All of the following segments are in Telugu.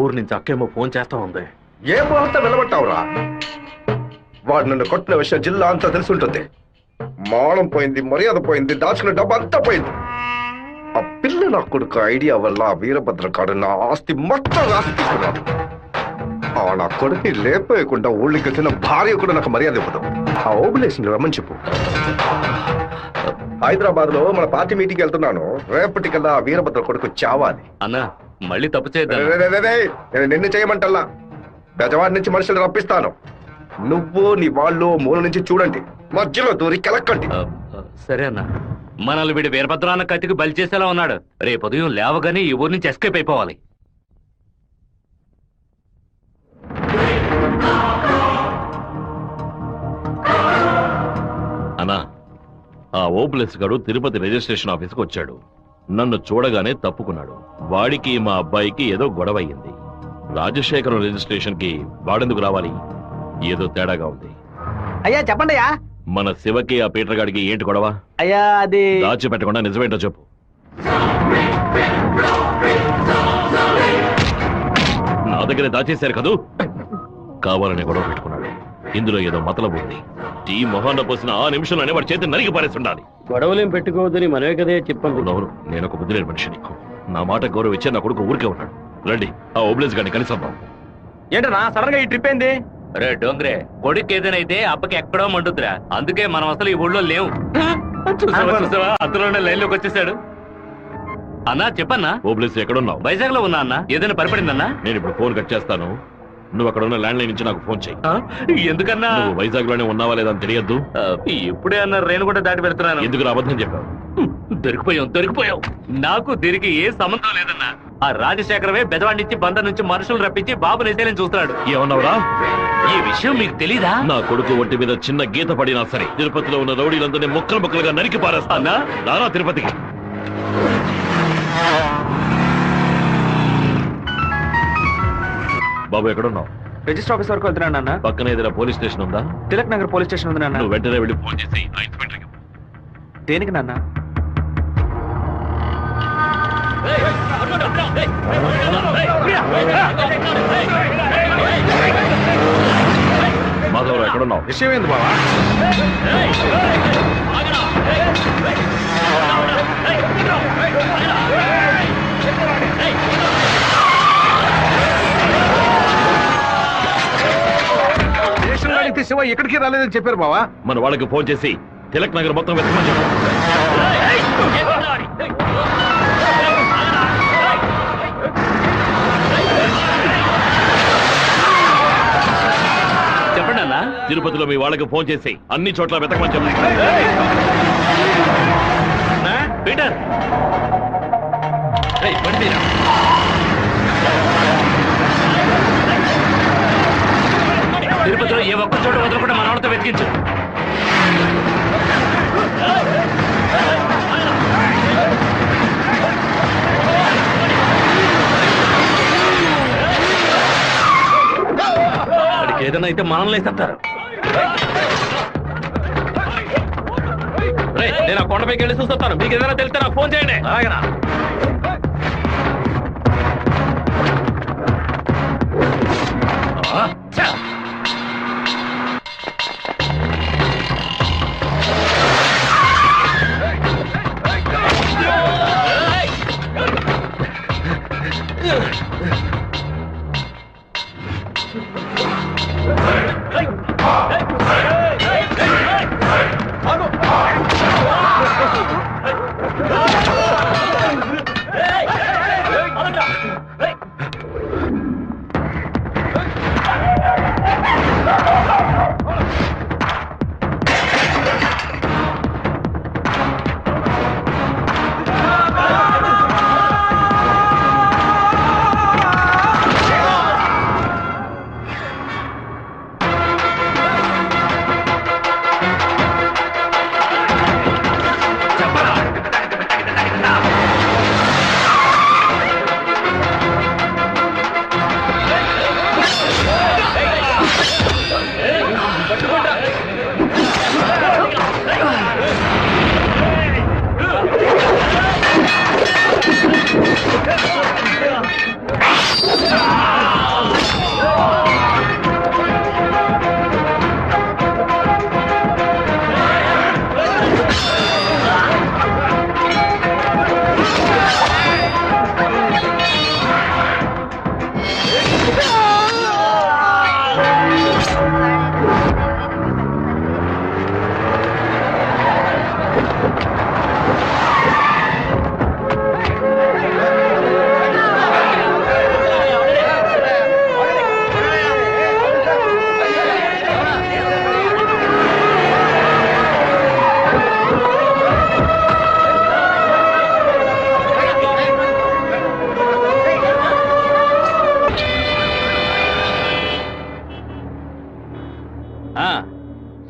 ఊరు నుంచి అక్కేమో ఫోన్ చేస్తా ఉంది. ఏ ముహూర్తం నిలబట్టావురా? వాడు నన్ను కొట్టిన విషయం జిల్లా అంతా తెలిసి ఉంటుంది. మానం పోయింది, మర్యాద పోయింది, దాచుకున్న డబ్బు అంతా పోయింది. ఆ పిల్ల నా కొడుకు ఐడియా వల్ల ఆ వీరభద్ర కాడు నా ఆస్తి మొత్తం రాసిస్తున్నాడు. ఆ నా కొడుకు లేపేయకుండా ఊళ్ళకి వచ్చిన భార్య కూడా నాకు మర్యాద ఇవ్వదు. ఆ ఓబులేషన్ రమ్మని చెప్పు. హైదరాబాద్ లో మన పార్టీ మీటింగ్ వెళ్తున్నాను. రేపటికల్లా ఆ వీరభద్ర కొడుకు చావాలి. అన్నా మళ్ళీ తప్పు చేద్దాం. నేను నిన్ను చేయమంటల్లా. బెజవాడి నుంచి మనుషులు రప్పిస్తాను. నువ్వు నీ వాళ్ళు మూల నుంచి చూడండి, మధ్యలో దూరి కెలక్కండి. సరే అన్న. మనల్ని వీడి వీరభద్రాన్న కత్తికి బలి చేసేలా ఉన్నాడు. రేపు ఉదయం లేవగానే ఈ ఊరి నుంచి ఎస్కేప్ అయిపోవాలి. అన్నా, ఆ ఓప్లెస్ గడు తిరుపతి రిజిస్ట్రేషన్ ఆఫీస్కి వచ్చాడు. నన్ను చూడగానే తప్పుకున్నాడు. వాడికి మా అబ్బాయికి ఏదో గొడవ అయ్యింది. రాజశేఖరం రిజిస్ట్రేషన్ కి వాడెందుకు రావాలి? ఏదో తేడాగా ఉంది. అయ్యా చెప్పండి అయ్యా. మన శివకి ఆ పీటర్ గాడికి ఏంటి గొడవ? అయ్యా అది దాచిపెట్టకుండా నిజమేంటో చెప్పు. నా దగ్గర దాచేశారు కదూ. కావాలని గొడవ పెట్టుకున్నాడు. ఇందులో ఏదో మతలబు ఉంది. టీ మొహాన్న పోసిన ఆ నిమిషంలోనే వాడి చేతి నరికి పారేస్తుండాలి. గొడవలేం పెట్టుకోవద్దని మనమే కదే చెప్పండి. అవును, నేను ఒక బుద్ధి లేని మనిషిని. నా మాట గౌరవం ఇచ్చే నా కొడుకు ఊరికే ఉన్నాడు. రండి, ఆ ఓబ్లేస్ గారిని కలిసొద్దాం. ఏంటన్నా సడన్ గా ఈ ట్రిప్ ఏంది? రే డోంగ్రే, కొడుకు ఏదైతే అప్పకి ఎక్కడో మండుద్రా. అందుకే మనం అసలు ఈ ఊళ్ళో లేవు. చూసావా అందులోనే లైన్ లోకి వచ్చేసాడు. అన్నా చెప్పన్నా. ఓబ్లేస్ ఎక్కడున్నావు? వైజాగ్ లో ఉన్నా అన్న. ఏదైనా పరిపడిందన్నా? నేను ఇప్పుడు ఫోన్ కట్ చేస్తాను. నువ్వు అక్కడ ఉన్న ల్యాండ్ లైన్ నుంచి నాకు ఫోన్ చేయి. ఎందుకన్నా? నువ్వు వైజాగ్ లోనే ఉన్నావా లేదా అని తెలియద్దు. ఇప్పుడే అన్న రేణు కూడా దాటి పెడుతున్నాను. ఎందుకు అబద్ధం చెప్పావు? దొరికిపోయావు. నాకు దీనికి ఏ సంబంధం లేదన్నా. ఆ రాజశేఖరమే బెదవాడి నుంచి బందర్ నుంచి మనుషులు రప్పించి బాబు నిజాలని చూస్తున్నాడు. ఏమన్నావురా? ఈ విషయం మీకు తెలీదా? నా కొడుకు ఒంటి మీద చిన్న గీత పడినా సరే తిరుపతిలో ఉన్న రౌడీలందరినీ ముక్కలు ముక్కలుగా నరికి పారేస్తానా? రారా తిరుపతికి. బాబు ఎక్కడున్నావు? రిజిస్టర్ ఆఫీస్ వరకు వెళ్తున్నాను అన్న. పక్కన ఏదైనా పోలీస్ స్టేషన్ ఉందా? తిలక్ నగర్ పోలీస్ స్టేషన్ ఉంది నాన్న. నువ్వు వెంటనే వెళ్ళి ఫోన్ చేసి ఆ ఇన్స్పెక్టర్కి. దేనికి నాన్న? మాధవరావు ఎక్కడున్నావు? విషయం ఏంది బావా? శివ ఎక్కడికి రాలేదని చెప్పారు బావా. మన వాళ్ళకి ఫోన్ చేసి తిలక్ నగర్ మొత్తం వెతకమని చెప్పు. చెప్పండి అన్న. తిరుపతిలో మీ వాళ్ళకి ఫోన్ చేసి అన్ని చోట్ల వెతకమని చెప్పు. పీటర్ తిరుపతిలో ఏ ఒక్క చోట వదలకుండా మన వాళ్ళతో వెతికించు. వాడికి ఏదైనా అయితే మనల్ని వేసేస్తారు. నేను ఆ కొండపైకి వెళ్ళి చూస్తాను. మీకు ఏదైనా తెలిస్తే నాకు ఫోన్ చేయండి. అలాగేనా?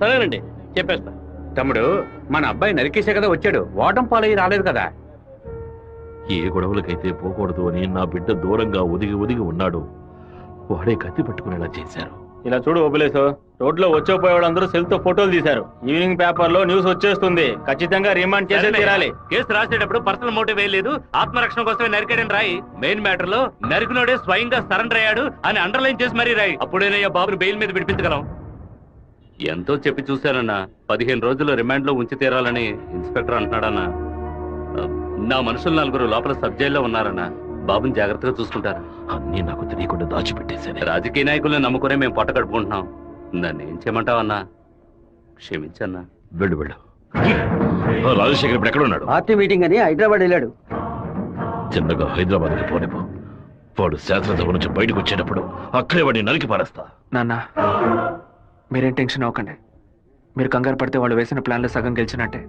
సరేనండి చెప్పేస్తా. తమ్ముడు, మన అబ్బాయి నరికేసే కదా వచ్చాడు, ఓటం పాలయ్యి రాలేదు కదా. ఏ గొడవలకైతే పోకూడదు అని నా బిడ్డ దూరంగా ఒదిగి ఒదిగి ఉన్నాడు, వాడే కత్తి పట్టుకునేలా చేశారు. ఇలా చూడు ఓబులేసు, రోడ్లో వచ్చేపోయే వాళ్ళందరూ సెల్ తో ఫోటోలు తీశారు. ఈవినింగ్ పేపర్ లో న్యూస్ వచ్చేస్తుంది. ఖచ్చితంగా రిమాండ్ చేసే తీరాలి. కేసు రాసేటప్పుడు పర్సనల్ మోటివ్ లేదు, ఆత్మరక్షణ కోసమే నరికాడని రాయి. మెయిన్ మ్యాటర్ లో నరికినోడే స్వయంగా సరెండర్ అయ్యాడు అని అండర్లైన్ చేసి మరీ రాయి. అప్పుడేనయ్యా బాబుని బెయిల్ మీద విడిపించగలం. ఎంతో చెప్పి చూశానన్నా, 15 రోజులు రిమాండ్ లో ఉంచి తీరాలని ఇన్స్పెక్టర్ అంటున్నాడన్నా. నా మనుషులు 4 లోపల సబ్ జైల్లో ఉన్నారన్నా. బాబుని జాగ్రత్తగా చూసుకుంటారు. అన్నీ నాకు తెలియకుండా దాచిపెట్టేశాను. రాజకీయ నాయకులను నమ్ముకునే మేము పొట్ట కడుపుకుంటున్నాం. నన్ను ఏం చేయమంటావన్నా? క్షమించన్నా. వెళ్ళు వెళ్ళు. రాజశేఖర్ ఇప్పుడు ఎక్కడ ఉన్నాడు? పార్టీ మీటింగ్ అని హైదరాబాద్ వెళ్ళాడు. చిన్నగా హైదరాబాద్కి పోనిపో. వాడు శాసనసభ నుంచి బయటకు వచ్చేటప్పుడు అక్కడే వాడిని నరికి పారేస్తా. నాన్న, మీరేం టెన్షన్ అవ్వకండి. మీరు కంగారు పడితే వాళ్ళు వేసిన ప్లాన్లో సగం గెలిచినట్టే.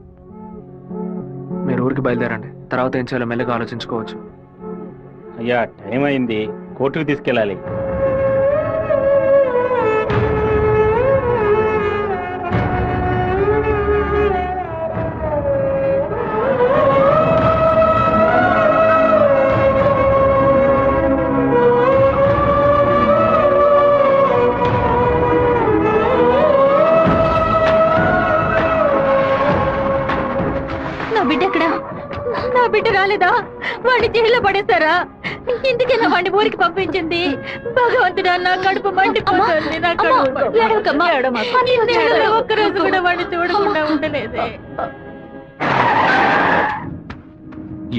మీరు ఊరికి బయలుదేరండి. తర్వాత ఏం చేయాలో మెల్లగా ఆలోచించుకోవచ్చు. అయ్యా, టైం అయింది, కోర్టుకు తీసుకెళ్ళాలి. నా బిడ్డ ఎక్కడా? నా బిడ్డ రాలేదా? వాడిని జైల్లో పడేస్తారా? ఇందుకేనా వాడిని ఊరికి పంపించింది? భగవంతుడా, నా కడుపు మండిపోతుంది. నా కడుపు ఒక్కరోజు కూడా వాడిని చూడకుండా ఉండలేదే.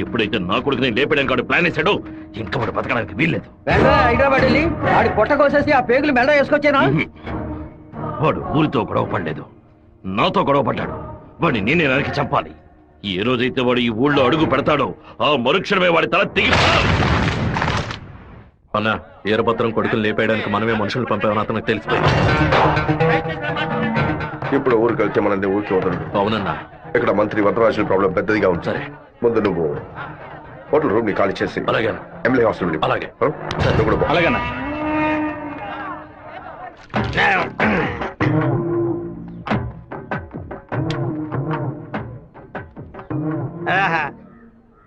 ఎప్పుడైతే నా కొడుకుని లేపడానికి వాడు ప్లాన్ వేశాడో ఇంకా వాడు బతకడానికి వీల్లేదు. హైదరాబాద్ వెళ్ళి వాడి పొట్ట కోసేసి ఆ పేగులు మెడ వేసుకొచ్చానా? వాడు ఊరితో గొడవ పడలేదు, నాతో గొడవ పడ్డాడు. వాడిని నేనే నరికి చంపాలి. ఏ రోజైతే వాడు ఈ ఊళ్ళో అడుగు పెడతాడో ఆ మరుక్షణమే వాడి తల తెగి. అన్నా, ఈరభద్రం కొడుకులు లేపేయడానికి మనమే మనుషులు పంపామని అతనికి తెలిసిపోయింది. ఇప్పుడు ఊరికి వెళ్తే మనల్ని ఊరికి వదలడు. అవునన్నా. ఇక్కడ మంత్రి వరదరాజుల ప్రాబ్లం పెద్దదిగా ఉంది. సరే, ముందు నువ్వు హోటల్ రూమ్ ని ఖాళీ చేసి అలాగే ఎమ్మెల్యే హాస్టల్. అలాగే. నువ్వు కూడా పో. అలాగేనా?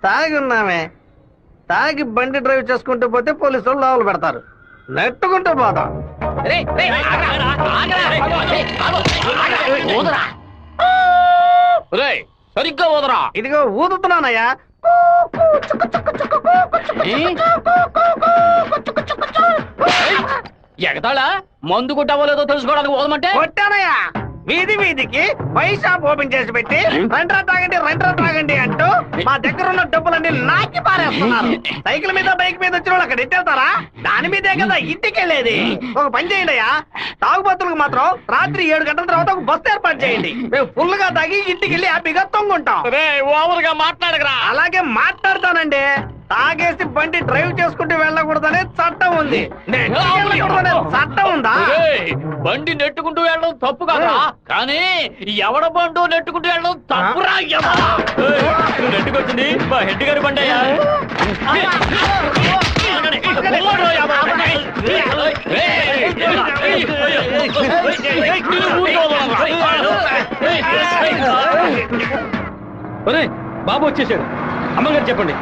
తాగి ఉన్నామే, తాగి బండి డ్రైవ్ చేసుకుంటూ పోతే పోలీసు వాళ్ళు లోపల పెడతారు. నెట్టుకుంటూ పోతాం. సరిగ్గా ఊదరా. ఇదిగో ఊదుతున్నానయ్యా. ఎగతాళా? మందు కొట్టావో లేదో తెలుసుకోవడానికి ఊదమంటే కొట్టానయ్యా. వీధి వీధికి వైన్ షాప్ ఓపెన్ చేసి పెట్టి రెంట్రా తాగండి అంటూ మా దగ్గర ఉన్న డబ్బులన్నీ నాకి పారేస్తున్నారు. సైకిల్ మీద బైక్ మీద వచ్చిన వాళ్ళు అక్కడ ఎట్టేస్తారా? దాని మీదే కదా ఇంటికి వెళ్ళేది. ఒక పని చేయండి అయ్యా, తాగుబోతులకు మాత్రం రాత్రి 7 గంటల తర్వాత ఒక బస్సు ఏర్పాటు చేయండి. మేము ఫుల్ గా తాగి ఇంటికి వెళ్ళి హ్యాపీగా తొంగుంటాం. ఓవర్గా మాట్లాడగరా. అలాగే మాట్లాడతానండి. తాగేసి బండి డ్రైవ్ చేసుకుంటూ వెళ్ళకూడదనే చట్టం ఉంది. చట్టం ఉందా? బండి నెట్టుకుంటూ వెళ్ళడం తప్పు కదా, కానీ ఎవడ బండు నెట్టుకుంటూ వెళ్ళడం తప్పురా. నెట్టుకొచ్చింది మా హెడ్ గారి బండి అయ్యా. బాబు వచ్చేసాడు. అమ్మగారు చెప్పండి.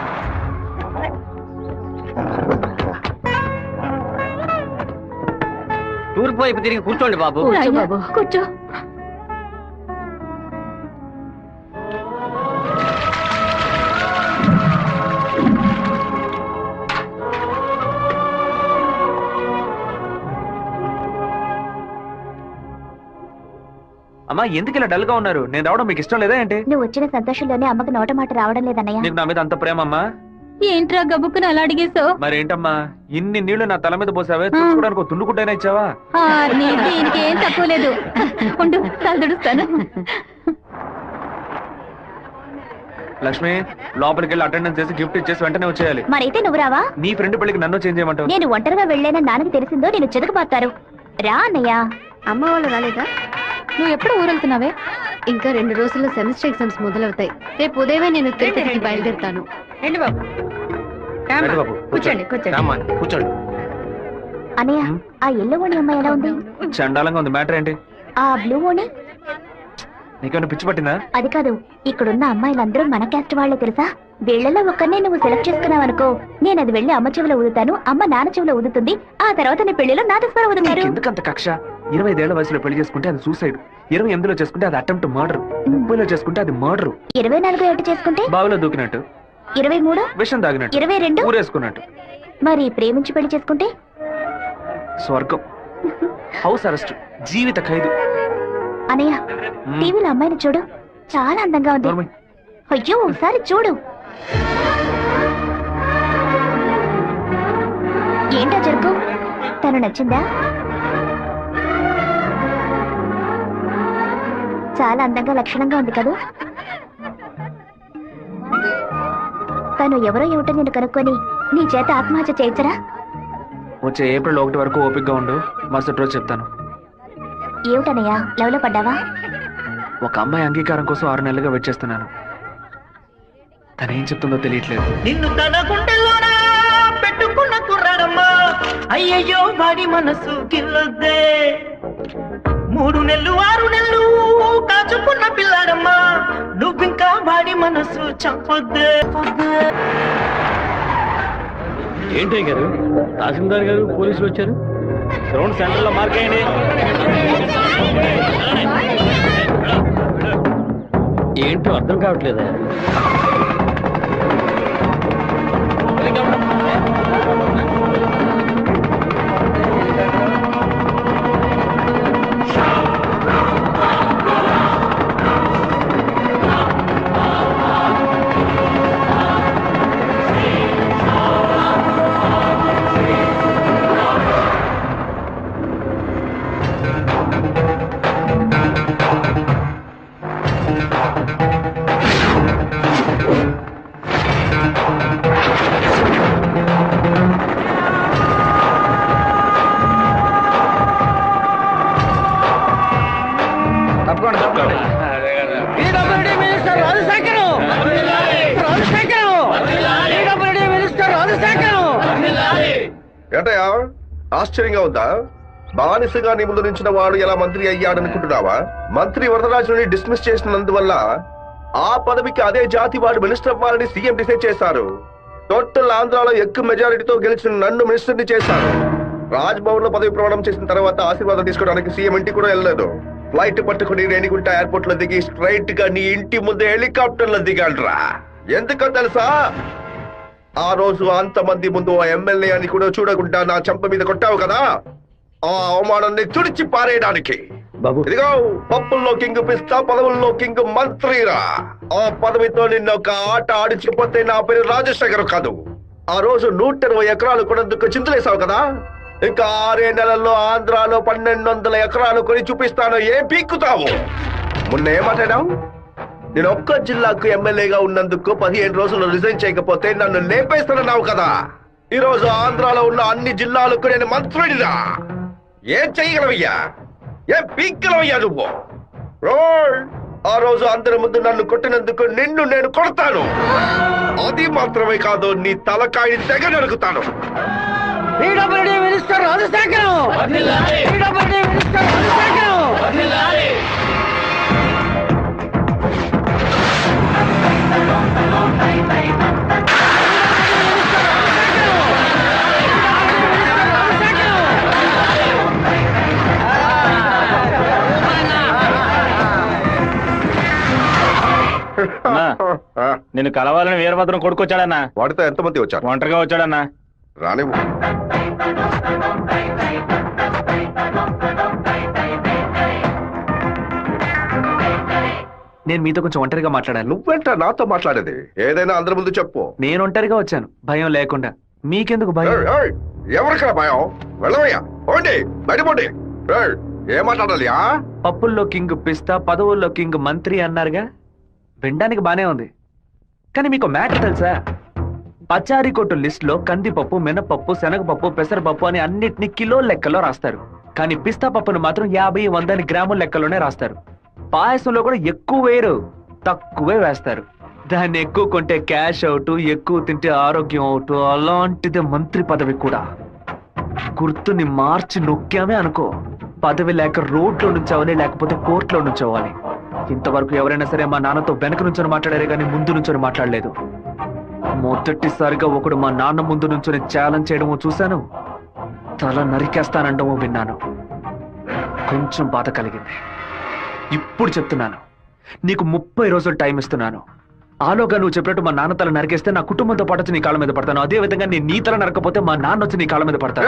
తూర్పు వైపు తిరిగి కూర్చోండి బాబు. కూర్చో. అమ్మా, ఎందుకు ఇలా డల్ గా ఉన్నారు? నేను రావడం మీకు ఇష్టం లేదా ఏంటి? నువ్వు వచ్చిన సంతోషంలోనే అమ్మకి నోట మాట రావడం లేదన్నయ్య. నీకు నా మీద అంత ప్రేమ అమ్మా? ఏంట్రా గబుక్కుని అలా అడిగేసావు? మరేంటమ్మా, ఇన్ని నీళ్లు నా తల మీద పోసావే, చూసుకోవడానికి తుండుకుంటైనా ఇచ్చావా? దీనికి ఏం తక్కువ లేదు. ఉండు, తలదుడుస్తాను. లక్ష్మి, లోపలికి వెళ్ళి అటెండెన్స్ చేసి గిఫ్ట్ ఇచ్చేసి వెంటనే వచ్చేయాలి. మరైతే నువ్వు రావా? నీ ఫ్రెండ్ పెళ్లికి నన్ను చేంజ్ చేయమంటావు? నేను ఒంటరిగా వెళ్ళానని నాన్నకి తెలిసిందో నేను చెదకుపోతారు. రా అన్నయ్య. అమ్మ వాళ్ళు రాలేదా? నువ్వు ఎప్పుడు ఊరెళ్తున్నావే? ఇంకా 2 రోజుల్లో సెమిస్టర్ ఎగ్జామ్స్ మొదలవుతాయి. రేపు ఉదయమే నేను తిరుపతికి బయలుదేరుతాను. రండి బాబు. కూర్చోండి. కూర్చోండి. అన్నయ్య, ఆ ఎల్లో ఓణి అమ్మాయి ఎలా ఉంది? చండాలంగా ఉంది. మ్యాటర్ ఏంటి? ఆ బ్లూ ఓణి నీకేమైనా పిచ్చి పట్టిందా? అది కాదు, ఇక్కడున్న అమ్మాయిలందరూ మన క్యాస్ట్ వాళ్ళే తెలుసా? వీళ్ళలో ఒక్కరినే నువ్వు సెలెక్ట్ చేసుకున్నావు అనుకో, నేను అది వెళ్ళి అమ్మ చెవిలో ఊదుతాను, అమ్మ నాన్న చెవిలో ఊదుతుంది, ఆ తర్వాత నీ పెళ్లిలో నా దస్వర ఊదుతారు. ఎందుకంత కక్ష? 25 ఏళ్ల వయసులో పెళ్లి చేసుకుంటే అది సూసైడ్, 28లో చేసుకుంటే అది అటెంప్ట్ మర్డర్, 30లో చేసుకుంటే అది మర్డర్, 24 ఏట చేసుకుంటే బావిలో దూకినట్టు, 23 విషం తాగినట్టు, 22 ఊరేసుకున్నట్టు. మరి ప్రేమించి పెళ్లి చేసుకుంటే స్వర్గం, హౌస్ అరెస్ట్, జీవిత ఖైదు. అనయ్య, టీవీలో అమ్మాయిని చూడు, చాలా అందంగా ఉంది. అయ్యో ఒకసారి చూడు. ఏంటో జరుగు, తను నచ్చిందా? చాలా అందంగా లక్షణంగా ఉంది కదా. తను ఎవరో ఏమిటో నేను కనుక్కొని నీ చేత ఆత్మహత్య చేయించరా? వచ్చే ఏప్రిల్ 1 వరకు ఓపికగా ఉండు, మరుసటి రోజు చెప్తాను. ఏమిటనయ్యా, లవ్ లో పడ్డావా? ఒక అమ్మాయి అంగీకారం కోసం 6 నెలలుగా వెయిట్ చేస్తున్నాను. తనేం చెప్తుందో తెలియట్లేదు. నిన్ను తన గుండెల్లోనా పెట్టుకున్న కుర్రాడమ్మా, అయ్యయ్యో వాడి మనసు గిల్లొద్దే. 3 నెలలు 6 నెలలు కాచుకున్న పిల్లాడమ్మా, నువ్వింకా వాడి మనసు చంపొద్దే. ఏంటి గారు, తహసీల్దార్ గారు పోలీసులు వచ్చారు? గ్రౌండ్ సెంటర్ లో మార్క్ అయ్యండి. ఏంటో అర్థం కావట్లేదా? ఏంటయ్యా ఆశ్చర్యంగా ఉందా? బానిసగా నీ ముందు నించిన వాడు ఎలా మంత్రి అయ్యాడనుకుంటున్నావా? మంత్రి వరదరాజుని డిస్మిస్ చేసినందువల్ల ఆ పదవికి అదే జాతి వాడు మినిస్టర్ అవ్వాలని సీఎం డిసైడ్ చేశారు. టోటల్ ఆంధ్రాలో ఎక్కువ మెజారిటీతో గెలిచిన నన్ను మినిస్టర్ని చేశారు. రాజ్ భవన్ లో పదవి ప్రమాణం చేసిన తర్వాత ఆశీర్వాదం తీసుకోవడానికి సీఎం ఇంటికి కూడా వెళ్ళలేదు. ఫ్లైట్ పట్టుకుని రేణిగుంట ఎయిర్పోర్ట్ లో దిగి స్ట్రైట్ గా నీ ఇంటి ముందే హెలికాప్టర్ లో దిగాడ్రా. ఎందుకో తెలుసా? ఆ రోజు అంతమంది ముందు ఆ ఎమ్మెల్యే అని కూడా చూడకుండా నా చెంప మీద కొట్టావు కదా, ఆ అవమానాన్ని తుడిచి పారేయడానికి. ఇదిగో పప్పుల్లో కింగ్ పిస్తా, పదవుల్లో కింగ్ మంత్రిరా. ఆ పదవితో నిన్న ఒక ఆట ఆడిచిపోతే నా పేరు రాజశేఖర్ కాదు. ఆ రోజు 120 ఎకరాలు కొనేందుకు చింతలేసావు కదా, ఇంకా 6 నెలల్లో ఆంధ్రాలో 1200 ఎకరాలు కొని చూపిస్తాను. ఏం పీక్కుతావు? మొన్న ఏమాటాడావు? నేను ఒక్క జిల్లాకు ఎమ్మెల్యేగా ఉన్నందుకు 15 రోజులు రిజైన్ చేయకపోతే నన్ను లేపేస్తానన్నావు కదా. ఈ రోజు ఆంధ్రాలో ఉన్న అన్ని జిల్లాలకు నేను మంత్రుడిరా. ఏం చెయ్యగలవయ్యా? ఏం పీక్కలవయ్యా నువ్వు? ఆ రోజు అందరి ముందు నన్ను కొట్టినందుకు నిన్ను నేను కొడతాను. అది మాత్రమే కాదు, నీ తలకాయని తెగ నరుకుతాను. Minister Rajasekharam, minister Rajasekharam. నిన్ను కలవాలని వీరభద్రం కొడుకొచ్చాడన్నా. వాడితో ఎంతమంది వచ్చారు? ఒంటరిగా వచ్చాడన్నా. రానివ్వు. నేను మీతో కొంచెం ఒంటరిగా మాట్లాడాను. నువ్వేంటా నాతో మాట్లాడేది? ఏదైనా అందరి ముందు చెప్పు. నేను ఒంటరిగా వచ్చాను, భయం లేకుండా. మీకెందుకు భయం? ఎవరికైనా భయం? వెళ్ళవయ్యా, పోండి, బయటపోండి. ఏం మాట్లాడాలి? పప్పుల్లో కింగ్ పిస్తా, పదవుల్లో కింగ్ మంత్రి అన్నారుగా, వినడానికి బానే ఉంది. కానీ మీకు మ్యాటర్ తెలుసా? పచారీ కొట్టు లిస్ట్ లో కందిపప్పు, మినపప్పు, శనగపప్పు, పెసరపప్పు అని అన్నిటినీ కిలో లెక్కలో రాస్తారు. కానీ పిస్తా పప్పును మాత్రం 50-100 గ్రాముల లెక్కలోనే రాస్తారు. పాయసంలో కూడా ఎక్కువ వేయరు, తక్కువే వేస్తారు. దాన్ని ఎక్కువ కొంటే క్యాష్ అవుట్, ఎక్కువ తింటే ఆరోగ్యం అవుట్. అలాంటిది మంత్రి పదవి కూడా. గుర్తుని మార్చి నొక్కామే అనుకో, పదవి లేక రోడ్లో నుంచోవాలి, లేకపోతే కోర్టులో నుంచోవాలి. ఇంతవరకు ఎవరైనా సరే మా నాన్నతో వెనక నుంచొని మాట్లాడారే కానీ ముందు నుంచొని మాట్లాడలేదు. మొదటిసారిగా ఒకడు మా నాన్న ముందు నుంచొని ఛాలెంజ్ చేయడమో చూశాను, తల నరికేస్తానండమో విన్నాను. కొంచెం బాధ కలిగింది. ఇప్పుడు చెప్తున్నాను, నీకు 30 రోజులు టైం ఇస్తున్నాను. ఆలోగా నువ్వు చెప్పినట్టు మా నాన్న తల నరికేస్తే నా కుటుంబంతో పాటు వచ్చి నీ కాళ్ళ మీద పడతాను. అదే విధంగా నేను నీ తల నరకపోతే మా నాన్న వచ్చి నీ కాళ్ళ మీద పడతాను.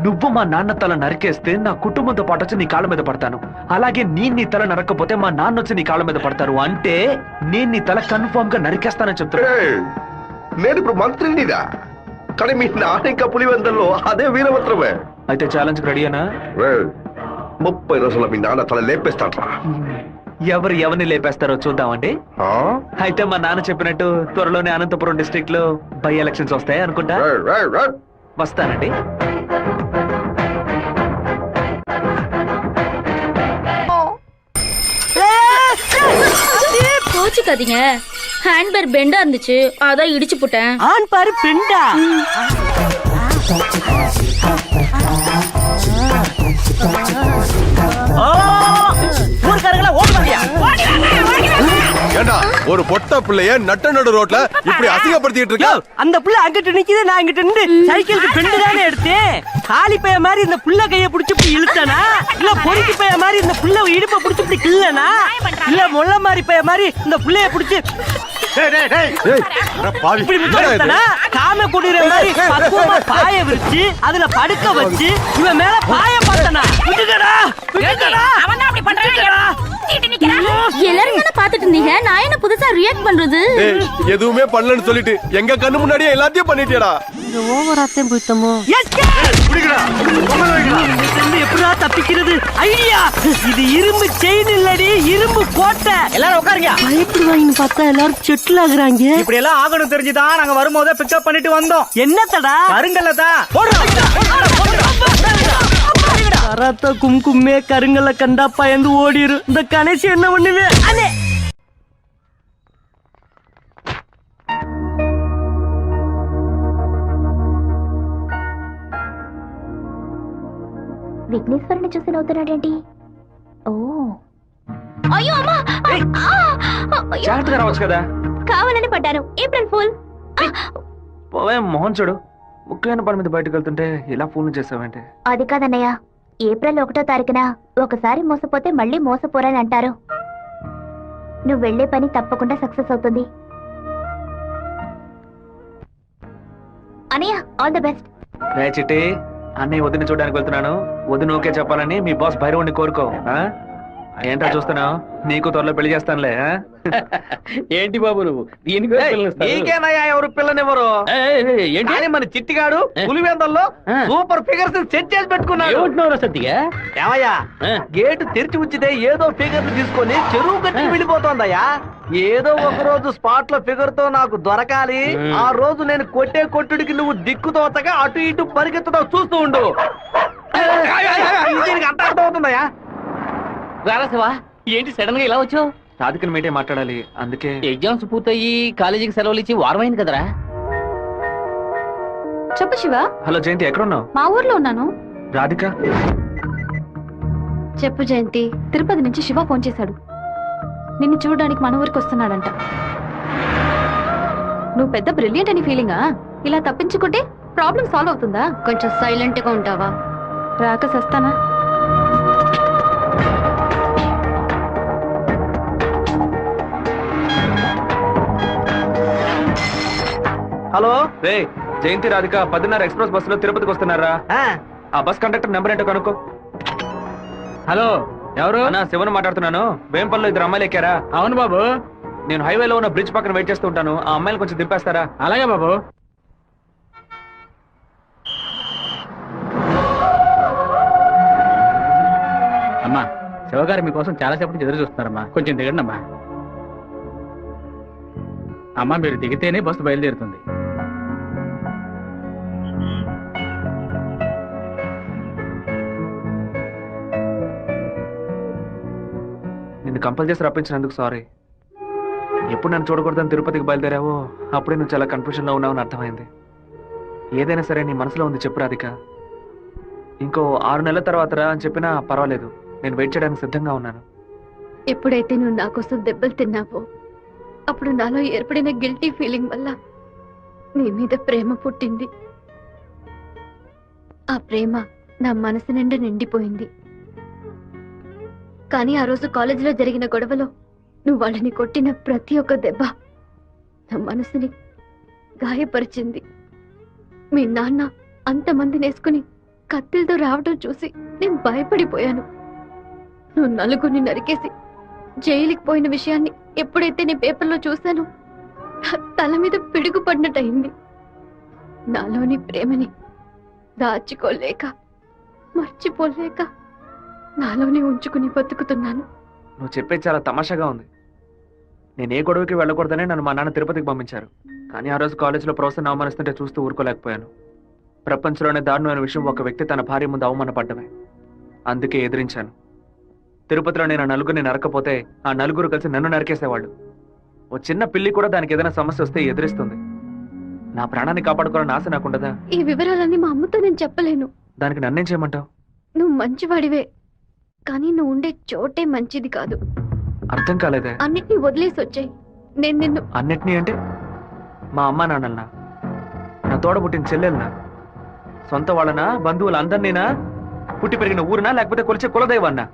నువ్వు మా నాన్న తల నరికేస్తే నా కుటుంబంతో పాటు వచ్చి నీ కాళ్ళ మీద పడతాను. అలాగే నీ తల నరకపోతే మా నాన్న వచ్చి నీ కాళ్ళ మీద పడతారు. అంటే నేను నీ తల కన్ఫర్మ్ గా నరికేస్తానని చెప్తాను. నేను ఇప్పుడు మంత్రినిదా, కానీ మీ నాన్న ఇంకా పులివెందల్లో అదే వీరభద్రమే. అయితే ఛాలెంజ్ రెడీనా? 30 రోజుల్లో మీ నాన్న తల లేపేస్తాడ్రా. ఎవరు ఎవరిని లేపేస్తారో చూద్దామండి. అయితే మా నాన్న చెప్పినట్టు త్వరలోనే అనంతపురం డిస్ట్రిక్ట్ లో బై ఎలక్షన్స్ వస్తాయి అనుకుంటా. వస్తానండి. கோச்சுக்காதீங்க. ஹேண்ட்பேர் பெண்டா இருந்துச்சு, அதான் இடிச்சு போட்டேன். ஆன் பாரு பெண்டா. ஊர்க்காரங்களா ஓடி வாங்க. ஏண்டா ஒரு பொட்ட பிள்ளைய நட்ட நடு ரோட்ல இப்படி அசிங்கப்படுத்திட்டு இருக்க? அந்த புள்ள அங்கிட்டு நிக்குது, நான் இங்கிட்டு நின்று சைக்கிளுக்கு பெண்டு தானே எடுத்தேன். காலி பைய மாதிரி இந்த புள்ள கைய புடிச்சு இப்படி இழுத்தனா, இல்ல பொறுக்கி பைய மாதிரி இந்த புள்ள இடுப்ப புடிச்சு இப்படி கிள்ளனா, இல்ல முள்ள மாதிரி பைய மாதிரி இந்த புள்ளைய புடிச்சு காம குடிற மாதிரி பக்குவமா பாய விரிச்சு அதுல படுக்க வச்சு இவன் மேல பாய பார்த்தனா. எல்லாரும் என்ன பாத்துட்டு இருந்தீங்க, நான் என்ன புதுசா ரியாக்ட் பண்றது? எதுவுமே பண்ணலன்னு சொல்லிட்டு எங்க கண்ணு முன்னாடியே எல்லாத்தையும் பண்ணிட்டியடா. இந்த ஓவராத்தையும் போயிட்டோமோ. எப்படா தப்பிக்கிறது? ஐடியா, இது இரும்பு செயின் இல்லடி, இரும்பு கோட்டை. எல்லாரும் உட்காருங்க. பயப்படுவாங்கன்னு பார்த்தா எல்லாரும் செட்டில் ஆகுறாங்க. இப்படி எல்லாம் ஆகணும் தெரிஞ்சுதான் நாங்க வரும்போதே பிக்கப் பண்ணிட்டு வந்தோம். என்னத்தடா? கருங்கல்லதா. கராத்தா கும்கும்மே கருங்கல்ல கண்டா பயந்து ஓடிரு. இந்த கணேசி என்ன பண்ணுவே? அண்ணே విఘ్నేశ్వరుని చూసి నవ్వుతున్నాడేంటి? ఓ అయ్యో అమ్మా, జాగ్రత్తగా రావచ్చు కదా. కావాలని పడ్డాను. April full. పోవే మోహన్ చూడు, ముఖ్యమైన పని మీద బయటకు వెళ్తుంటే ఇలా ఫోన్ చేసావంటే. అది కాదన్నయ్య, ఏప్రిల్ 1వ తారీఖున ఒకసారి మోసపోతే మళ్ళీ మోసపోరని అంటారు. నువ్వు వెళ్లే పని తప్పకుండా సక్సెస్ అవుతుంది. అన్నయ్య, ఆల్ ద బెస్ట్. రే చిట్టి, అన్నయ్య వదిన చూడడానికి వెళ్తున్నాను. వదిన ఓకే చెప్పాలని మీ బాస్ భైరవుని కోరుకో. ఏంటో చూస్తున్నావు, నీకు త్వరలో పెళ్లి చేస్తానులే. ఏంటి బాబు నువ్వు దీనికి నీకేనయ్యా ఎవరు పిల్లనివ్వరు? ఏంటి మన చిట్టిగాడు పులివెందల్లో సూపర్ ఫిగర్స్ సెట్ చేసి పెట్టుకున్నాడు. ఏమంటున్నావు సత్తిగా? ఏమయ్యా, గేటు తెరిచి ఉంచితే ఏదో ఫిగర్ తీసుకొని చెరువు కట్టి వెళ్ళిపోతోందయ్యా. ఏదో ఒక రోజు స్పాట్ లో ఫిగర్ తో నాకు దొరకాలి. ఆ రోజు నేను కొట్టే కొట్టుడికి నువ్వు దిక్కుతోతగా అటు ఇటు పరిగెత్తుతో చూస్తూ ఉండు. దీనికి అంత అర్థం అవుతుందయ్యా. రారాశివా, ఏంటి సడన్ గా ఇలా వచ్చావు? సాధికని మీటే మాట్లాడాలి, అందుకే. ఎగ్జామ్స్ పూర్తయ్యి కాలేజీకి సెలవులు ఇచ్చి వారమైంది కదరా. చెప్పు శివ. హలో జయంతి, ఎక్కడున్నావు? మా ఊర్లో ఉన్నాను. రాధిక చెప్పు జయంతి. తిరుపతి నుంచి శివ ఫోన్ చేశాడు. నిన్ను చూడడానికి మన ఊరికి వస్తున్నాడంట. నువ్వు పెద్ద బ్రిలియంట్ అని ఫీలింగా? ఇలా తప్పించుకుంటే ప్రాబ్లం సాల్వ్ అవుతుందా? కొంచెం సైలెంట్ గా ఉంటావా? రాక సస్తానా? హలో రే, జయంతి రాధిక 10:30 ఎక్స్ప్రెస్ బస్సులో తిరుపతికి వస్తున్నారా? ఆ బస్ కండక్టర్ నెంబర్ ఏంటో కనుక్కో. హలో, ఎవరు? అన్నా, శివన్ మాట్లాడుతున్నాను. వేంపల్లో 2 అమ్మాయిలు ఎక్కారా? అవును బాబు. నేను హైవేలో ఉన్న బ్రిడ్జ్ పక్కన వెయిట్ చేస్తూ ఉంటాను. ఆ అమ్మాయిలు కొంచెం దింపేస్తారా? అలాగే బాబు. అమ్మా, శివగారు మీకోసం చాలాసేపటి ఎదురు చూస్తున్నారమ్మా, కొంచెం దిగండి అమ్మా. అమ్మా, మీరు దిగితేనే బస్సు బయలుదేరుతుంది. నిన్ను కంపల్ చేసి రప్పించినందుకు సారీ. ఎప్పుడు నన్ను చూడకూడదని తిరుపతికి బయలుదేరావో అప్పుడే నువ్వు చాలా కన్ఫ్యూజన్ లో ఉన్నావని అర్థమైంది. ఏదైనా సరే నీ మనసులో ఉంది చెప్పు రాధిక. ఇంకో 6 నెలల తర్వాత రా అని చెప్పినా పర్వాలేదు, నేను వెయిట్ చేయడానికి సిద్ధంగా ఉన్నాను. ఎప్పుడైతే నువ్వు నా కోసం దెబ్బలు తిన్నావో అప్పుడు నాలో ఏర్పడిన గిల్టీ ఫీలింగ్ వల్ల నీ మీద ప్రేమ పుట్టింది. ఆ ప్రేమ నా మనసు నిండా నిండిపోయింది. కానీ ఆ రోజు కాలేజీలో జరిగిన గొడవలో నువ్వు వాళ్ళని కొట్టిన ప్రతి ఒక్క దెబ్బ నా మనసుని గాయపరిచింది. మీ నాన్న అంతమందిని వేసుకుని కత్తిలతో రావడం చూసి నేను భయపడిపోయాను. నువ్వు నలుగురిని నరికేసి జైలుకి పోయిన విషయాన్ని ఎప్పుడైతే నీ పేపర్లో చూశానో తల మీద పిడుగు పడినట్టయింది. నాలోని ప్రేమని దాచుకోలేక మర్చిపోలేక నాలోనే ఉంచుకుని బతుకుతున్నాను. నువ్వు చెప్పేది చాలా తమాషాగా ఉంది. నేను ఏ గొడవకి వెళ్ళకూడదనే నన్ను మా నాన్న తిరుపతికి పంపించారు. కానీ ఆ రోజు కాలేజీలో ప్రొఫెసర్ అవమానిస్తుంటే చూస్తూ ఊరుకోలేకపోయాను. ప్రపంచంలోనే దారుణమైన విషయం ఒక వ్యక్తి తన భార్య ముందు అవమానపడ్డమే. అందుకే ఎదిరించాను. తిరుపతిలో నేను నలుగురిని నరకపోతే ఆ నలుగురు కలిసి నన్ను నరికేసేవాళ్ళు. ఓ చిన్న పిల్లి కూడా దానికి ఏదైనా సమస్య వస్తే ఎదిరిస్తుంది. నా ప్రాణాన్ని కాపాడుకోవాలని ఆశ నాకుండదా? ఈ వివరాలన్నీ మా అమ్మతో నేను చెప్పలేను. దానికి నన్నేం చేయమంటావు? నువ్వు మంచివాడివే, కానీ నువ్వు ఉండే చోటే మంచిది కాదు. అర్థం కాలేదే. అన్నిటినీ వదిలేసి వచ్చాయి. నేను నిన్ను అన్నిటినీ అంటే మా అమ్మ నాన్నలనా, నా తోడబుట్టిన చెల్లెలనా, సొంత వాళ్ళనా, బంధువులు అందరినీనా, పుట్టి పెరిగిన ఊరునా, లేకపోతే కొలిచే కులదైవన్నా?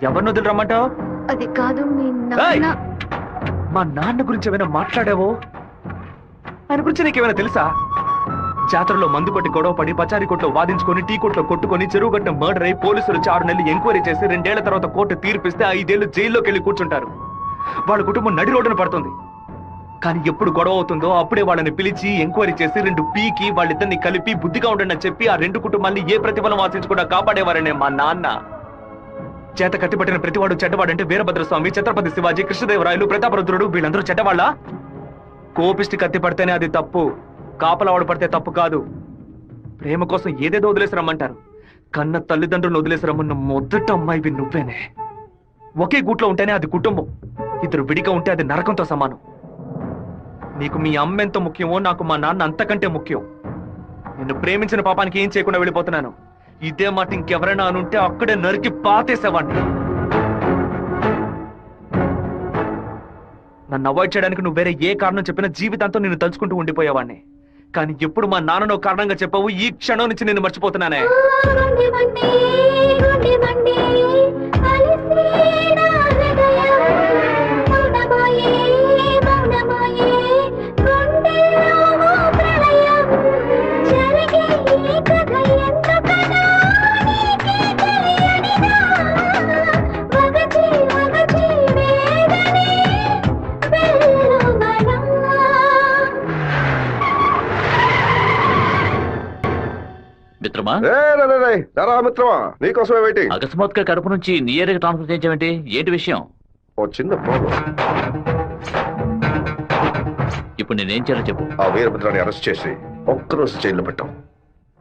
ఎవరిని వదిలి రమ్మంటావు? అది కాదు మీ నాన్న. మా నాన్న గురించి ఏమైనా మాట్లాడావో? ఆయన గురించి నీకేమైనా తెలుసా? జాతరలో మందు కొట్టి గొడవ పడి పచారీ కొట్లో వాదించుకొని టీ కొట్లో కొట్టుకొని చెరువు గట్టిన మర్డర్ అయి పోలీసులు 6 నెలలు ఎంక్వైరీ చేసి 2 ఏళ్ల తర్వాత కోర్టు తీర్పిస్తే 5 ఏళ్లు జైల్లోకి వెళ్ళి కూర్చుంటారు. వాళ్ళ కుటుంబం నడి రోడ్డున పడుతుంది. కానీ ఎప్పుడు గొడవ అవుతుందో అప్పుడే వాళ్ళని పిలిచి ఎంక్వైరీ చేసి 2 పీకి వాళ్ళిద్దరిని కలిపి బుద్ధిగా ఉండండి అని చెప్పి ఆ 2 కుటుంబాన్ని ఏ ప్రతిఫలం ఆశించకుండా కాపాడేవారనే మా నాన్న. చేత కత్తిపట్టిన ప్రతివాడు చెడ్డవాడంటే వీరభద్రస్వామి, ఛత్రపతి శివాజీ, కృష్ణదేవరాయలు, ప్రతాపరుద్రుడు వీళ్ళందరూ చెడ్డవాళ్ళ? కోపిష్టి కత్తి పడితేనే అది తప్పు, కాపలవాడు పడితే తప్పు కాదు. ప్రేమ కోసం ఏదేదో వదిలేసి రమ్మంటారు. కన్న తల్లిదండ్రులను వదిలేసి రమ్మన్న మొదటి అమ్మాయివి నువ్వేనే. ఒకే గూట్లో ఉంటేనే అది కుటుంబం, 2 విడిగా ఉంటే అది నరకంతో సమానం. నీకు మీ అమ్మ ఎంత ముఖ్యమో నాకు మా నాన్న అంతకంటే ముఖ్యం. నిన్ను ప్రేమించిన పాపానికి ఏం చేయకుండా వెళ్ళిపోతున్నాను. ఇదే మాట ఇంకెవరైనా అనుంటే అక్కడే నరికి పాతేసేవాడిని. నన్ను అవాయిడ్ చేయడానికి నువ్వు వేరే ఏ కారణం చెప్పినా జీవితాంతం నిన్ను తలుచుకుంటూ ఉండిపోయేవాడిని. కానీ ఎప్పుడు మా నాన్నను కారణంగా చెప్పావు, ఈ క్షణం నుంచి నేను మర్చిపోతున్నానే. మిత్రమా, మిత్రమా, నీకోసమే వెయిటింగ్. అకస్మాత్తుగా కడప నుంచి నీ ఏరియాకి ట్రాన్స్ఫర్ చేయించావేంటి? ఏంటి విషయం? ఓ చిన్న ప్రాబ్లం. ఇప్పుడు నేనేం చేయాలో చెప్పు. ఆ వీరభద్రాన్ని అరెస్ట్ చేసి ఒక్కరోజు జైల్లో పెట్టాం.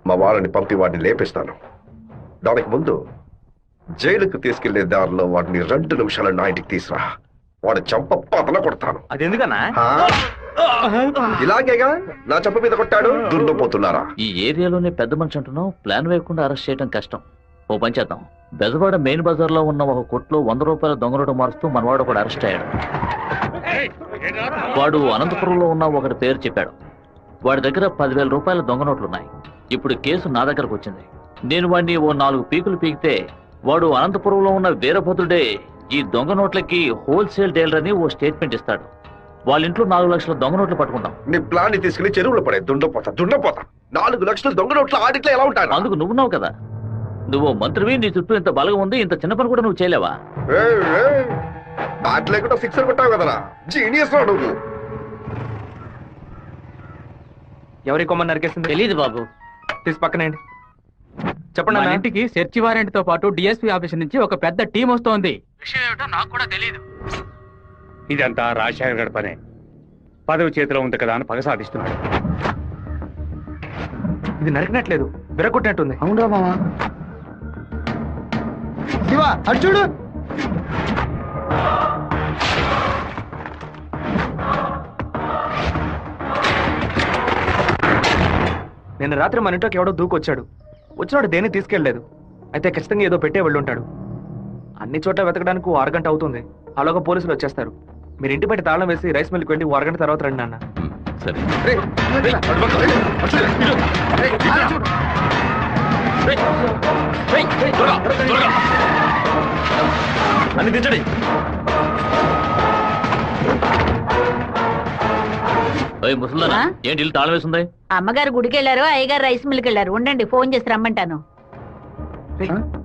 మా వాళ్ళని పంపి వాడిని లేపేస్తాను. దానికి ముందు జైలుకు తీసుకెళ్లే దారిలో వాడిని 2 నిమిషాలు నా ఇంటికి తీసురా. వాడు చంప పతల కొడతాను. అది ఎందుకన్నా? ఇలాగేగా నా చంప మీద కొట్టాడు. దున్నపోతున్నారా? ఈ ఏరియాలోనే పెద్ద మనిషి అంటున్నావు. ప్లాన్ వేయకుండా అరెస్ట్ చేయడం కష్టం. ఓ పని చేద్దాం. బెజవాడ మెయిన్ బజార్ లో ఉన్న ఒక కొట్లో 100 రూపాయల దొంగ నోటు మారుస్తూ మనవాడు ఒకడు అరెస్ట్ అయ్యాడు. వాడు అనంతపురంలో ఉన్న ఒకటి పేరు చెప్పాడు. వాడి దగ్గర 10,000 రూపాయల దొంగ నోట్లున్నాయి. ఇప్పుడు కేసు నా దగ్గరకు వచ్చింది. నేను వాడిని ఓ 4 పీకులు పీకితే వాడు అనంతపురంలో ఉన్న వీరభద్రుడే ఈ దొంగ నోట్లకి హోల్సేల్ డీలర్ అని ఓ స్టేట్మెంట్ ఇస్తాడు. వాళ్ళ ఇంట్లో 4 లక్షల దొంగ నోట్లు పట్టుకుంటాం. నీ ప్లాన్ ని తీసుకెళ్లి చెరువులో పడే. దుండపోతా 4 లక్షల దొంగ నోట్ల ఆడిట్లో ఎలా ఉంటాను? అందుకు నువ్వున్నావు కదా. నువ్వు మంత్రివి, నీ చుట్టూ ఇంత బలగం ఉంది. ఇంత చిన్న పని కూడా నువ్వు చేయలేవా? బ్యాట్ లేకుండా 6 కొట్టావు కదరా. జీనియస్ రా నువ్వు. ఎవరి కొమ్మని నరికేసింది? తెలీదు బాబు. తీసి పక్కనేండి. చెప్పండి. మన ఇంటికి సెర్చ్ వారెంట్ తో పాటు డిఎస్పీ ఆఫీస్ నుంచి ఒక పెద్ద టీం వస్తోంది. విషయం ఏమిటో నాకు కూడా తెలియదు. ఇదంతా రాజశేఖర్ గడి పనే. పదవి చేతిలో ఉంది కదా అని పగ సాధిస్తున్నాడు. ఇది నరికినట్లేదు, విరగొట్టినట్టుంది. అవునరా మామా. శివ అటు చూడు. నిన్న రాత్రి మన ఇంట్లోకి ఎవడో దూకొచ్చాడు. వచ్చినాడు దేన్ని తీసుకెళ్లలేదు. అయితే ఖచ్చితంగా ఏదో పెట్టే వెళ్ళుంటాడు. అన్ని చోట్ల వెతకడానికి 1 అరగంట అవుతుంది. అలాగా పోలీసులు వచ్చేస్తారు. మీరు ఇంటి బయట తాళం వేసి రైస్ మిల్కి వెళ్ళి 1 అరగంట తర్వాత రండి నాన్న. సరే అన్ని దించండి. ముసల్దానా ఏంటి ఇల్లు తాళం వేసింది? అమ్మగారు గుడికి వెళ్ళారు, అయ్యగారు రైస్ మిల్కి వెళ్ళారు. ఉండండి, ఫోన్ చేసి రమ్మంటాను.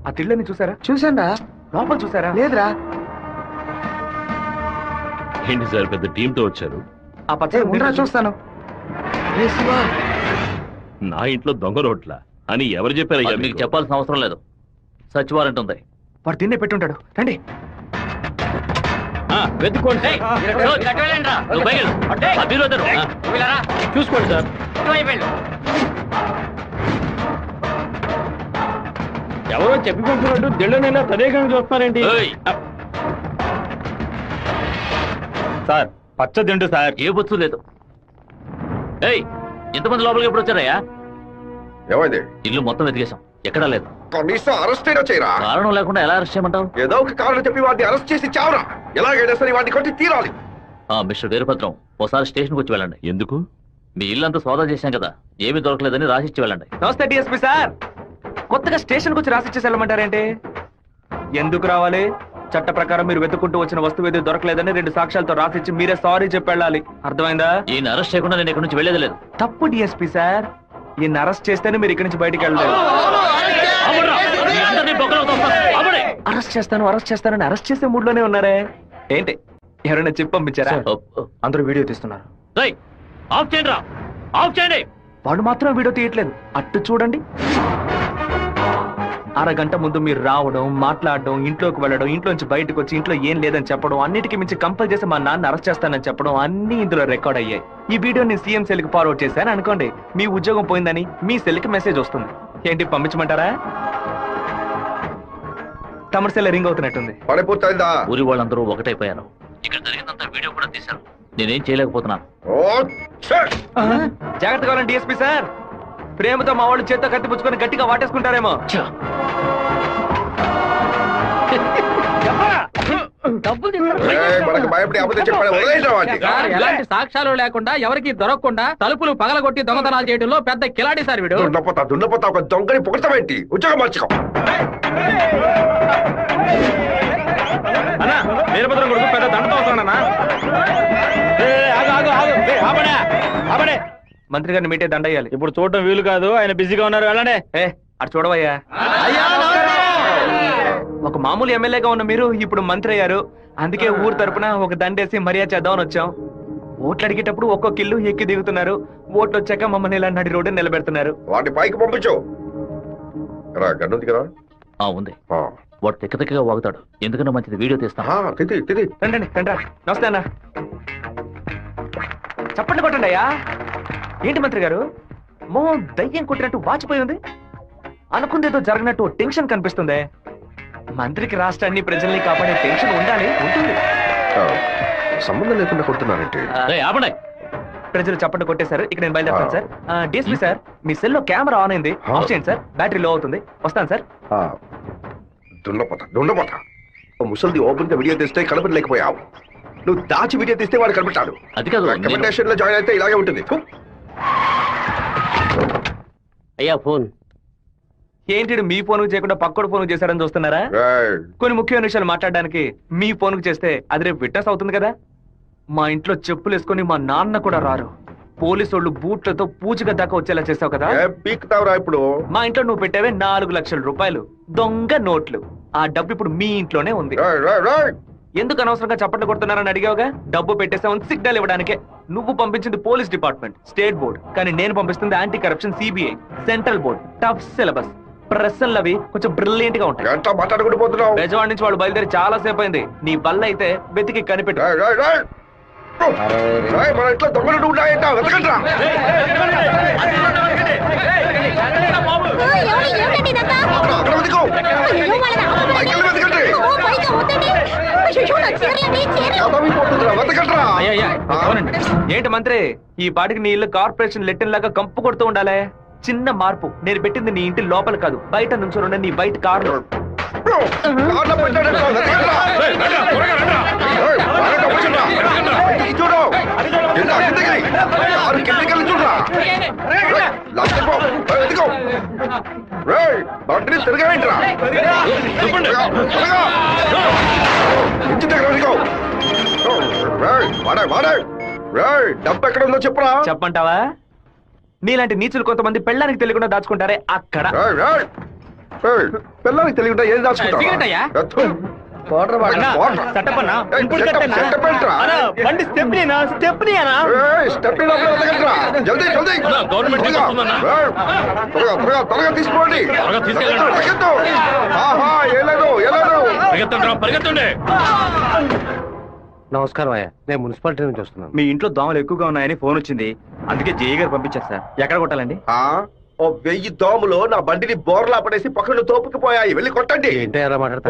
ఆ తిళ్ళని చూసారా? చూసారా? లోపల చూసారా? లేదురా. ఏంటి సార్ పెద్ద టీంతో వచ్చారు? ఆ పచ్చ చూస్తాను. నా ఇంట్లో దొంగ రోట్ల అని ఎవరు చెప్పారయ్యా? మీకు చెప్పాల్సిన అవసరం లేదు. సచివారెంట్ ఉంది. వాడు తిన్నే పెట్టుంటాడు. రండి వెతుక్కోండి. చూసుకోండి సార్. ఎవరో చెప్పి పంపినట్టు దిళ్ళనైనా తదేకంగా చూస్తున్నారేంటి? సార్ పచ్చ దిండు సార్. ఏ బొచ్చు లేదు. ఎంతమంది లోపలికి ఎప్పుడు వచ్చారయ్యా? ఏమైంది? ఇల్లు మొత్తం వెతికేశాం, ఎక్కడా లేదు. కనీసం అరెస్ట్ అయినా చేయరా? కారణం లేకుండా ఎలా అరెస్ట్ చేయమంటావు? ఏదో ఒక కారణం చెప్పి వాడిని అరెస్ట్ చేసి చావరా. ఎలాగైనా సరే వాడిని కొట్టి తీరాలి. మిస్టర్ వీరభద్రం, ఒకసారి స్టేషన్కి వచ్చి వెళ్ళండి. ఎందుకు? మీ ఇల్లంతా సోదా చేశాం కదా, ఏమీ దొరకలేదని రాసిచ్చి వెళ్ళండి. నమస్తే డిఎస్పీ సార్. కొత్తగా స్టేషన్కి వచ్చి రాసిచ్చేసి వెళ్ళమంటారేంటి? ఎందుకు రావాలి? చట్ట ప్రకారం మీరు వెతుక్కుంటూ వచ్చిన వస్తువు ఏది దొరకలేదని 2 సాక్ష్యాలతో రాసిచ్చి మీరే సారీ చెప్పి వెళ్ళాలి. అర్థమైందా? ఈయన అరెస్ట్ చేయకుండా నేను ఇక్కడ నుంచి వెళ్ళేది లేదు. తప్పు డిఎస్పీ సార్. ఈయన అరెస్ట్ చేస్తేనే మీరు ఇక్కడి నుంచి బయటికి వెళ్ళలేదు. అరెస్ట్ చేస్తానని అరెస్ట్ చేసే మూడ్ లోనే ఉన్నారే ఏంటి? ఎవరైనా చెప్పి పంపించారా? అందరూ వీడియో తీస్తున్నారు. ఆఫ్ చేయండి, ఆఫ్ చేయండి. వాడు మాత్రం వీడియో తీయట్లేదు. అట్టు చూడండి. అరగంట ముందు మీరు రావడం, మాట్లాడడం, ఇంట్లోకి వెళ్ళడం, ఇంట్లోంచి బయటకు వచ్చి ఇంట్లో ఏం లేదని చెప్పడం, అన్నిటికీ మించి కంపల్ చేసి మా నాన్న అరెస్ట్ చేస్తానని చెప్పడం అన్ని ఇందులో రికార్డ్ అయ్యాయి. ఈ వీడియో నేను సీఎం సెల్ కి ఫార్వర్డ్ చేశాను అనుకోండి, మీ ఉద్యోగం పోయిందని మీ సెల్ కి మెసేజ్ వస్తుంది. ఏంటి పంపించమంటారా? తమిళ సెల్ రింగ్ అవుతున్నట్టుంది. ఊరి వాళ్ళందరూ ఒకటైపోయారు. ఇక్కడ జరిగిందంతా వీడియో కూడా తీశారు. నేనేం చేయలేకపోతున్నాను. జాగ్రత్తగా ఉండండి డిఎస్పీ సార్. ప్రేమతో మా వాళ్ళు చేత్తో కత్తి పుచ్చుకొని గట్టిగా వాటేసుకుంటారేమో. ఎలాంటి సాక్ష్యాలు లేకుండా ఎవరికి దొరకకుండా తలుపులు పగలగొట్టి దొంగతనాలు చేయడంలో పెద్ద కిలాడి సార్ వీడు. దున్నపోతా ఒక దొంగని పొగడతామేంటి? ఉద్యోగం మార్చుకో. అన్నా వీరభద్రం కొడుకు పెద్ద దండతో వస్తానన్నా. మంత్రి గారిని మీటే దండయ్యాలి. ఇప్పుడు చూడటం వీలు కాదు, ఆయన బిజీగా ఉన్నారు. వెళ్ళండి. అటు చూడవయ్యా. ఒక మామూలు ఎమ్మెల్యేగా ఉన్న మీరు ఇప్పుడు మంత్రి అయ్యారు. అందుకే ఊరు తరపున ఒక దండేసి మర్యాద చేద్దామని వచ్చాం. ఓట్లు అడిగేటప్పుడు ఒక్కొక్క ఇల్లు ఎక్కి దిగుతున్నారు. ఓట్లు వచ్చాక మమ్మల్ని ఇలా నడి రోడ్డు నిలబెడుతున్నారు. వాటిని పైకి పంపించు. కదా ఉంది. వాడు తిక్కగా వాగుతాడు. ఎందుకన్నా మంచిది వీడియో తీస్తా. రండి రండి. నమస్తే అన్న. చెప్పండి కొట్టండి అయ్యా. ఏంటి మంత్రి గారు మోహన్ దయ్యం కొట్టినట్టు వాచిపోయి ఉంది? అనుకుందేదో జరగనట్టు టెన్షన్ కనిపిస్తుంది. మంత్రికి రాష్ట్రాన్ని ప్రజల్ని కాపాడే టెన్షన్ ఉండాలి, ఉంటుంది. సంబంధం లేకుండా కొడుతున్నారంటే ప్రజలు చప్పట్లు కొట్టేశారు. ఇక నేను బయలుదేరుతాను సార్. డిఎస్పీ సార్, మీ సెల్ లో కెమెరా ఆన్ అయింది. ఆఫ్ చేయండి సార్, బ్యాటరీ లో అవుతుంది. వస్తాను సార్. దుండపోతా ముసలిది ఓపెన్ గా వీడియో తీస్తే కనపడలేకపోయావు. నువ్వు దాచి వీడియో తీస్తే వాడు కనిపెట్టాడు. అది కాదు, రికమెండేషన్ లో జాయిన్ అయితే ఇలాగే ఉంటుంది. అయ్యా ఫోన్ ఏంటి మీ ఫోన్ చేయకుండా పక్కడు ఫోన్ చేశారని చూస్తున్నారా? కొన్ని ముఖ్యమైన విషయాలు మాట్లాడడానికి మీ ఫోన్ చేస్తే అది రేపు విట్నెస్ అవుతుంది కదా. మా ఇంట్లో చెప్పులు వేసుకొని మా నాన్న కూడా రారు. పోలీసు వాళ్ళు బూట్లతో పూజగా దాకా వచ్చేలా చేసావు కదా. ఇప్పుడు మా ఇంట్లో నువ్వు పెట్టావే 4 లక్షల రూపాయలు దొంగ నోట్లు. ఆ డబ్బు ఇప్పుడు మీ ఇంట్లోనే ఉంది. ఎందుకు అనవసరంగా చప్పట్లు కొడుతున్నారని అడిగావుగా. డబ్బు పెట్టేసామని సిగ్నల్ ఇవ్వడానికే. నువ్వు పంపించింది పోలీస్ డిపార్ట్మెంట్, స్టేట్ బోర్డ్. కానీ నేను పంపిస్తుంది anti corruption CBI, central board. Tough syllabus, ప్రశ్నలు అవి కొంచెం బ్రిలియంట్ గా ఉంటాయి. బెజవాడ నుంచి వాళ్ళు బయలుదేరి చాలా సేపు అయింది. నీ వల్ల అయితే వెతికి కనిపెట్టు. మన ఇంట్లో దొంగలు ఉన్నాయంట. ఏంటి మంత్రి, ఈ పాటికి నీ ఇల్లు కార్పొరేషన్ లెట్టిన్ లాగా కంపు కొడుతూ ఉండాలి. చిన్న మార్పు. నేను పెట్టింది నీ ఇంటి లోపల కాదు, బయట నుంచి నీ బయట కారు. కార్లో పెట్టాడంట్రా, వెతకండ్రా. ఏయ్, బాగా డబ్బుచ్చిండ్రా. కిందికి చూడు. కిందికి. కారు కిందికి వెళ్ళి చూడురా. ఏయ్, లాస్ట్ పో. ఏయ్, వెతుకో. రేయ్, బండిని తిరగవేంట్రా. త్వరగా. ఇంటి దగ్గర వెతుకో. రేయ్, వాడే. రేయ్, డబ్బు ఎక్కడ ఉందో చెప్పురా. చెప్పంటావా? నీలాంటి నీచులు కొంతమంది పెళ్ళానికి తెలియకుండా దాచుకుంటారే అక్కడ. పిల్లలకి తెలియకుండా ఏది సిగరెట్టయ్యా? తీసుకోండి. పరిగెత్తండి. నమస్కారం అయ్యా, నేను మున్సిపాలిటీ నుంచి వస్తున్నాను. మీ ఇంట్లో దోమలు ఎక్కువగా ఉన్నాయని ఫోన్ వచ్చింది, అందుకే జేఈ గారు పంపించారు సార్. ఎక్కడ కొట్టాలండి? ఓ 1000 దోమలు నా బండిని బోర్లా పడేసి పక్కన తోపుకుపోయాయి, వెళ్ళి కొట్టండి. ఏంటో మాట్లాడతా?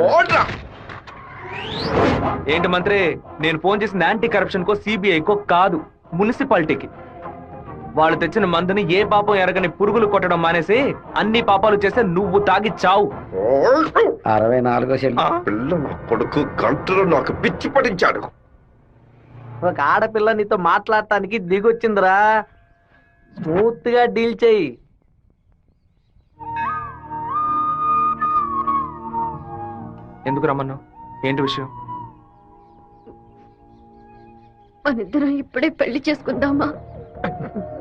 ఏంటి మంత్రి, నేను ఫోన్ చేసిన యాంటీ కరప్షన్ కో సిబిఐకో కాదు, మున్సిపాలిటీకి. వాళ్ళు తెచ్చిన మందుని ఏ పాపం ఎరగని పురుగులు కొట్టడం మానేసి అన్ని పాపాలు చేస్తే నువ్వు తాగి చావు. 64 పిల్ల నా కొడుకు గంటలో నాకు పిచ్చి పడించాడు. ఒక ఆడపిల్ల నీతో మాట్లాడటానికి దిగొచ్చిందిరా, స్మూత్ గా డీల్ చెయ్యి. ఎందుకు రమ్మన్నావు? ఏంటి విషయం? మనిద్దరం ఇప్పుడే పెళ్లి చేసుకుందామా?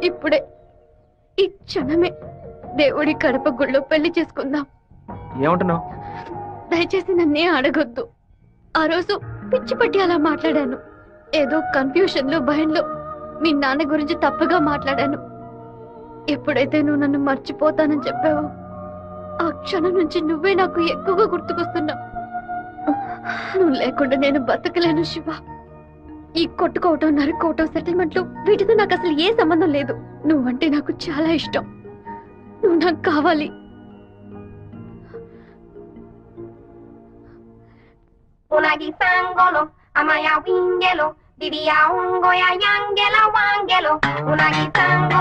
ఇప్పుడే, ఈ క్షణమే దేవుడి కడప గుళ్ళో పెళ్లి చేసుకుందాం. ఏమంటున్నావు? దయచేసి నన్నే అడగొద్దు. ఆ రోజు పిచ్చి పట్టి అలా మాట్లాడాను. ఏదో కన్ఫ్యూషన్ లో భయంలో మీ నాన్న గురించి తప్పుగా మాట్లాడాను. ఎప్పుడైతే నువ్వు నన్ను మర్చిపోతానని చెప్పావో ఆ క్షణం నుంచి నువ్వే నాకు ఎక్కువగా గుర్తుకొస్తున్నావు. నువ్వు లేకుండా నేను బతకలేను శివ. ఈ కొట్టుకోవటం, నరుకోవటం, సెటిల్మెంట్లు వీటితో నాకు అసలు ఏ సంబంధం లేదు. నువ్వంటే నాకు చాలా ఇష్టం. నువ్వు నాకు కావాలి. Unagi sangolo, amaya wingelo, didia ungoya yangela wangelo, unagi sango.